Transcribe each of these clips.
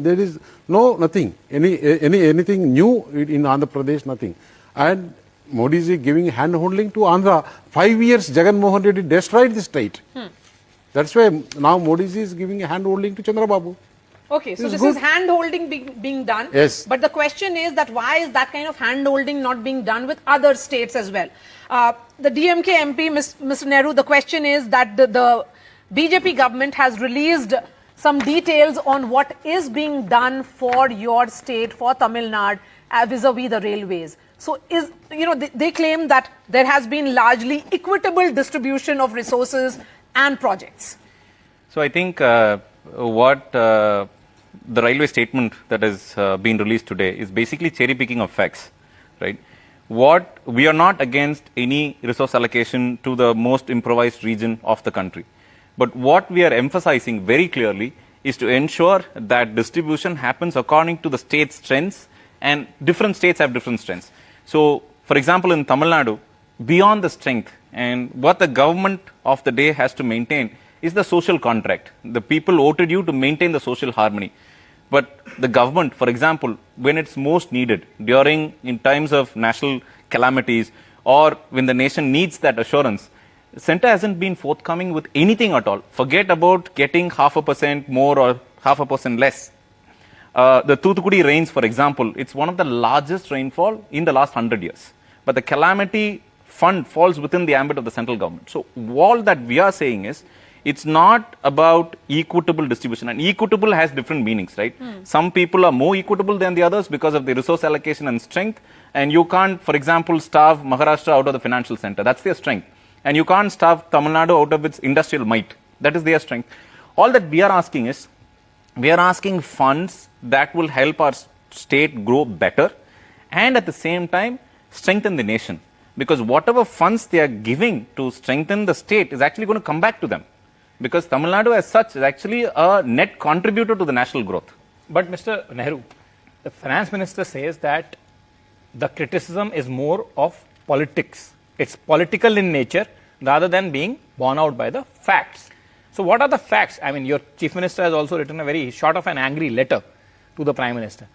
There is nothing, anything new in Andhra Pradesh, nothing. And Modi is giving hand holding to Andhra. 5 years Jagan Mohan Reddy destroyed the state. That's why now Modi is giving hand holding to Chandrababu. Okay, so this is hand holding being done. Yes. But the question is that why is that kind of hand holding not being done with other states as well? The DMK MP, Mr. Nehru, the question is that the BJP government has released some details on what is being done for your state, for Tamil Nadu, vis-a-vis the railways. So they claim that there has been largely equitable distribution of resources and projects. So I think what the railway statement that has been released today is basically cherry picking of facts, right? What we are not against any resource allocation to the most improvised region of the country. But what we are emphasizing very clearly is to ensure that distribution happens according to the state's strengths, and different states have different strengths. So, for example, in Tamil Nadu, beyond the strength and what the government of the day has to maintain is the social contract. The people voted you to maintain the social harmony. But the government, for example, when it's most needed, in times of national calamities or when the nation needs that assurance, Centre hasn't been forthcoming with anything at all. Forget about getting 0.5% more or 0.5% less. The Thoothukudi rains, for example, it's one of the largest rainfall in the last 100 years. But the calamity fund falls within the ambit of the central government. So all that we are saying is, it's not about equitable distribution, and equitable has different meanings, right? Some people are more equitable than the others because of the resource allocation and strength, and you can't, for example, starve Maharashtra out of the financial center. That's their strength. And you can't starve Tamil Nadu out of its industrial might. That is their strength. All that we are asking is, we are asking funds that will help our state grow better and at the same time strengthen the nation. Because whatever funds they are giving to strengthen the state is actually going to come back to them. Because Tamil Nadu as such is actually a net contributor to the national growth. But Mr. Nehru, the finance minister says that the criticism is more of politics. It's political in nature rather than being borne out by the facts. So what are the facts? I mean, your chief minister has also written a very short of an angry letter to the prime minister.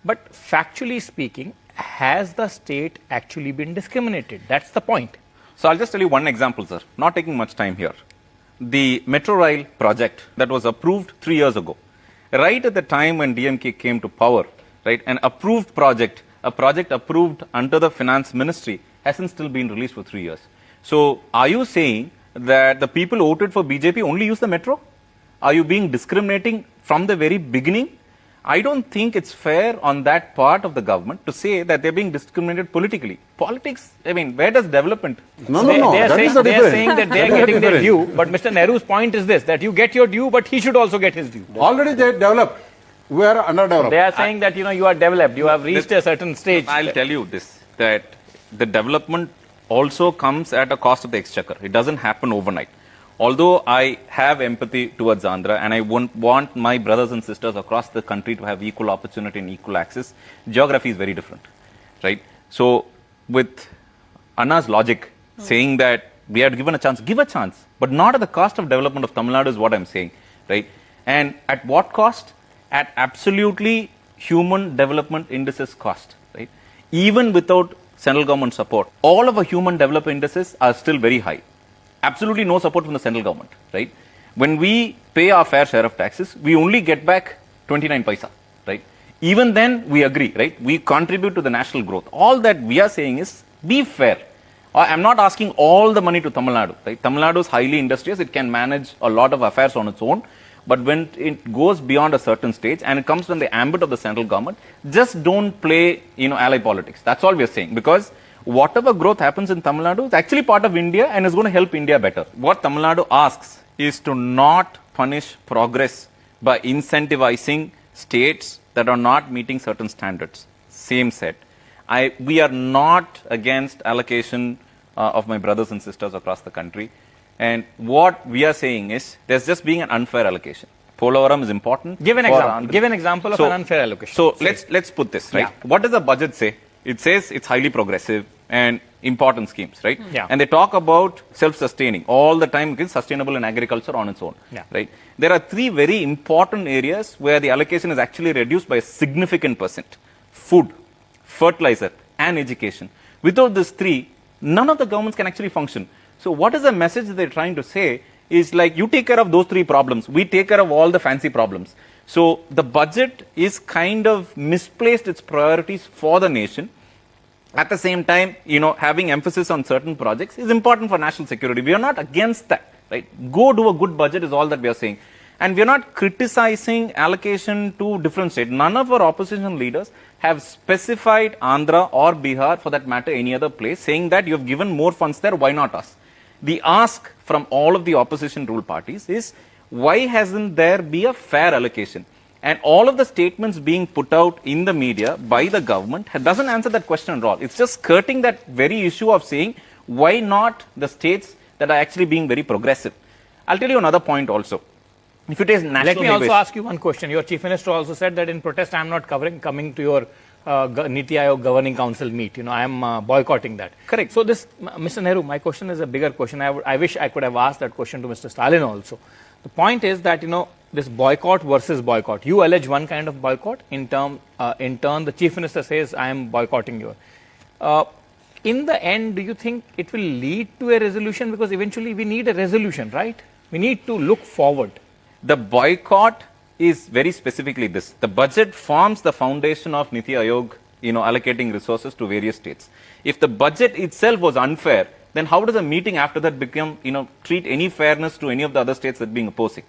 But factually speaking, has the state actually been discriminated? That's the point. So I'll just tell you one example, sir. Not taking much time here. The Metro Rail project that was approved 3 years ago, right at the time when DMK came to power, right, an approved project, a project approved under the finance ministry, hasn't still been released for 3 years. So are you saying that the people who voted for BJP only use the metro? Are you being discriminating from the very beginning? I don't think it's fair on that part of the government to say that they're being discriminated politically. Politics, I mean, where does development? No. They are saying that they are getting their due. But Mr. Nehru's point is this, that you get your due, but he should also get his due. Already they developed. We are underdeveloped. They are saying that, you are developed. You have reached a certain stage. I'll tell you this, that the development also comes at a cost of the exchequer. It doesn't happen overnight. Although I have empathy towards Andhra and I want my brothers and sisters across the country to have equal opportunity and equal access, geography is very different, right? So with Anna's logic saying that we are given a chance, give a chance, but not at the cost of development of Tamil Nadu is what I'm saying, right? And at what cost? At absolutely human development indices cost, right? Even without central government support, all of our human development indices are still very high. Absolutely no support from the central government, right? When we pay our fair share of taxes, we only get back 29 paisa, right? Even then, we agree, right? We contribute to the national growth. All that we are saying is, be fair. I'm not asking all the money to Tamil Nadu, right? Tamil Nadu is highly industrious. It can manage a lot of affairs on its own. But when it goes beyond a certain stage and it comes from the ambit of the central government, just don't play, ally politics. That's all we are saying. Because whatever growth happens in Tamil Nadu is actually part of India and is going to help India better. What Tamil Nadu asks is to not punish progress by incentivizing states that are not meeting certain standards. Same set. We are not against allocation of my brothers and sisters across the country. And what we are saying is, there's just being an unfair allocation. Polavaram is important. Give an example. Give an example of an unfair allocation. So let's put this, right? Yeah. What does the budget say? It says it's highly progressive and, important schemes, right? Yeah. And they talk about self-sustaining all the time. It's sustainable in agriculture on its own, Yeah. right? There are three very important areas where the allocation is actually reduced by a significant percent: food, fertilizer, and education. Without these three, none of the governments can actually function. So what is the message they're trying to say is like, you take care of those three problems, we take care of all the fancy problems. So the budget is kind of misplaced its priorities for the nation. At the same time, having emphasis on certain projects is important for national security. We are not against that, right? Go do a good budget is all that we are saying. And we are not criticizing allocation to different states. None of our opposition leaders have specified Andhra or Bihar, for that matter, any other place, saying that you have given more funds there, why not us? The ask from all of the opposition rule parties is, why hasn't there be a fair allocation? And all of the statements being put out in the media by the government doesn't answer that question at all. It's just skirting that very issue of saying, why not the states that are actually being very progressive? I'll tell you another point also. If it is national Let me also highways- ask you one question. Your chief minister also said that in protest, I am not coming to your Niti Aayog governing council meet. I am boycotting that. Correct. So this, Mr. Nehru, my question is a bigger question. I wish I could have asked that question to Mr. Stalin also. The point is that, this boycott versus boycott. You allege one kind of boycott. In turn, the chief minister says, I am boycotting you. In the end, do you think it will lead to a resolution? Because eventually we need a resolution, right? We need to look forward. The boycott is very specifically this. The budget forms the foundation of Niti Aayog, allocating resources to various states. If the budget itself was unfair, then how does a meeting after that become, treat any fairness to any of the other states that are being opposing?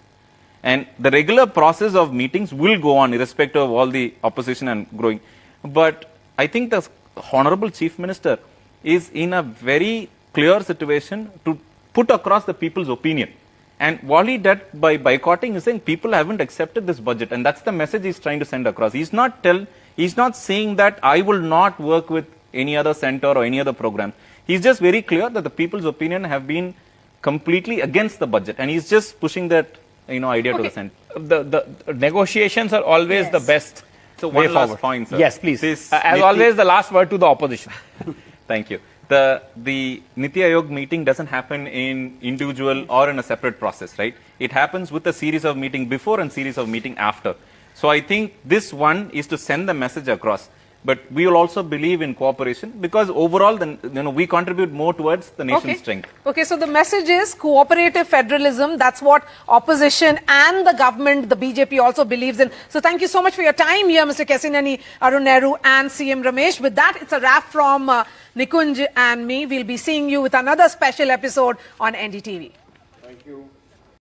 And the regular process of meetings will go on irrespective of all the opposition and growing. But I think the Honorable Chief Minister is in a very clear situation to put across the people's opinion. And what he did by boycotting is saying people haven't accepted this budget, and that's the message he's trying to send across. He's not saying that I will not work with any other center or any other program. He's just very clear that the people's opinion have been completely against the budget, and he's just pushing that idea to the center. The negotiations are always Yes. the best. So way one last forward. point, sir. Yes, please. This As Niti- always, the last word to the opposition. Thank you. The Niti Aayog meeting doesn't happen in individual or in a separate process, right? It happens with a series of meeting before and series of meeting after. So I think this one is to send the message across. But we will also believe in cooperation, because overall, we contribute more towards the nation's strength. Okay, so the message is cooperative federalism. That's what opposition and the government, the BJP, also believes in. So thank you so much for your time here, Mr. Kesineni, Arun Nehru and CM Ramesh. With that, it's a wrap from Nikunj and me. We'll be seeing you with another special episode on NDTV. Thank you.